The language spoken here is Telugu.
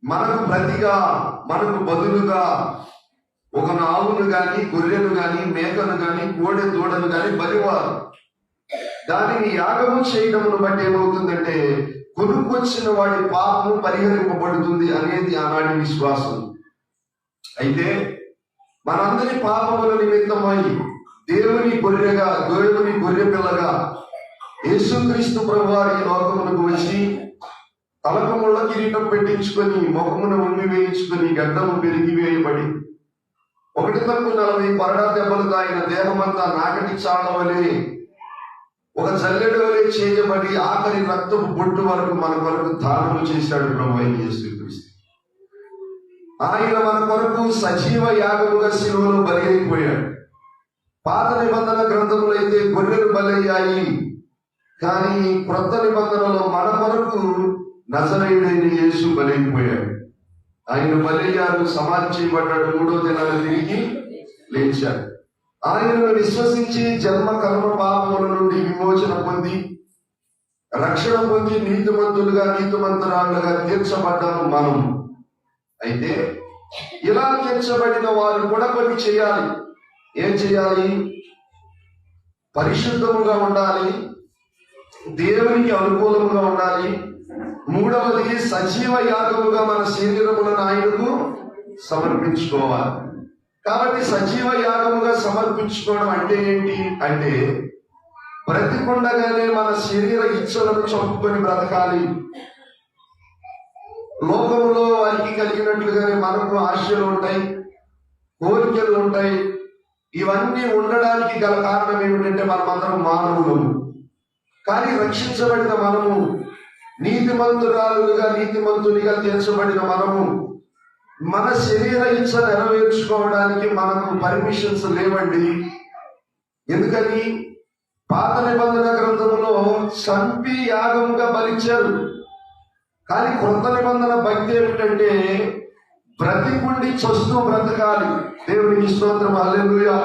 మనకు ప్రతిగా, మనకు బదులుగా ఒక ఆవును గాని, గొర్రెను గాని, మేకను గాని, కోడె దూడను గాని బలివారు. దానిని యాగము చేయడమును బట్టి ఏమవుతుందంటే కొనుక్కొచ్చిన వాడి పాపము పరిహరింపబడుతుంది అనేది ఆనాటి విశ్వాసం. అయితే మనందరి పాపముల నిమిత్తమై దేవుని గొర్రె పిల్లగా యేసుక్రీస్తు ప్రభువారు ఈ లోకమునకు వచ్చి తలకు ముళ్ళ కిరీటం పెట్టించుకొని, ముఖమును ఉమ్మి వేయించుకొని, గడ్డము పెరిగి వేయబడి 140 కొరడా దెబ్బలతో ఆయన దేహమంతా నాగటి చాడవలే ఒక జల్లెడు వలె చేయబడి ఆఖరి రక్తపు బొట్టు వరకు మన కొరకు దానము చేశాడు ప్రభు యేసుక్రీస్తు. ఆయన మన కొరకు సజీవ యాగముగా శిలువలో బలి అయిపోయాడు. పాత నిబంధన గ్రంథములు అయితే గొర్రెలు బలయ్యాయి, కానీ క్రొత్త నిబంధనలో మన కొరకు నజరేయుడైన యేసు బలైపోయాడు. ఆయన బలయ్యాడు, సమాధి చేయబడ్డాడు, 3వ దినాన తిరిగి లేచాడు. ఆయనను విశ్వసించి జన్మ కర్మ పాపముల నుండి విమోచన పొంది రక్షణ పొంది నీతిమంతులుగా నీతిమంతురాలుగా తీర్చబడ్డాము మనం. అయితే ఇలా తీర్చబడిన వారు కూడా కొన్ని చేయాలి. ఏం చేయాలి? పరిశుద్ధముగా ఉండాలి, దేవునికి అనుకూలముగా ఉండాలి. 3వది సజీవ యాగముగా మన శరీరములను ఆయనకు సమర్పించుకోవాలి. కాబట్టి సజీవ యాగముగా సమర్పించుకోవడం అంటే ఏంటి అంటే బ్రతికుండగానే మన శరీర ఇచ్చలను చంపుకొని బ్రతకాలి. లోకములో వారికి కలిగినట్లుగానే మనకు ఆశలు ఉంటాయి, కోరికలు ఉంటాయి. ఇవన్నీ ఉండడానికి గల కారణం ఏమిటంటే మనమందరం మానవులము. కానీ రక్షించబడిన మనము, నీతిమంతురాలుగా నీతిమంతునిగా తీర్చబడిన మనము మన శరీర ఇచ్చ నెరవేర్చుకోవడానికి మనకు పర్మిషన్స్ లేవండి. ఎందుకని? పాత నిబంధన గ్రంథంలో చంపి యాగముగా బలిచ్చారు. కానీ క్రొత్త నిబంధన భక్తి ఏమిటంటే బ్రతికుండి చస్తూ బ్రతకాలి. దేవునికి స్తోత్రం, హల్లెలూయా.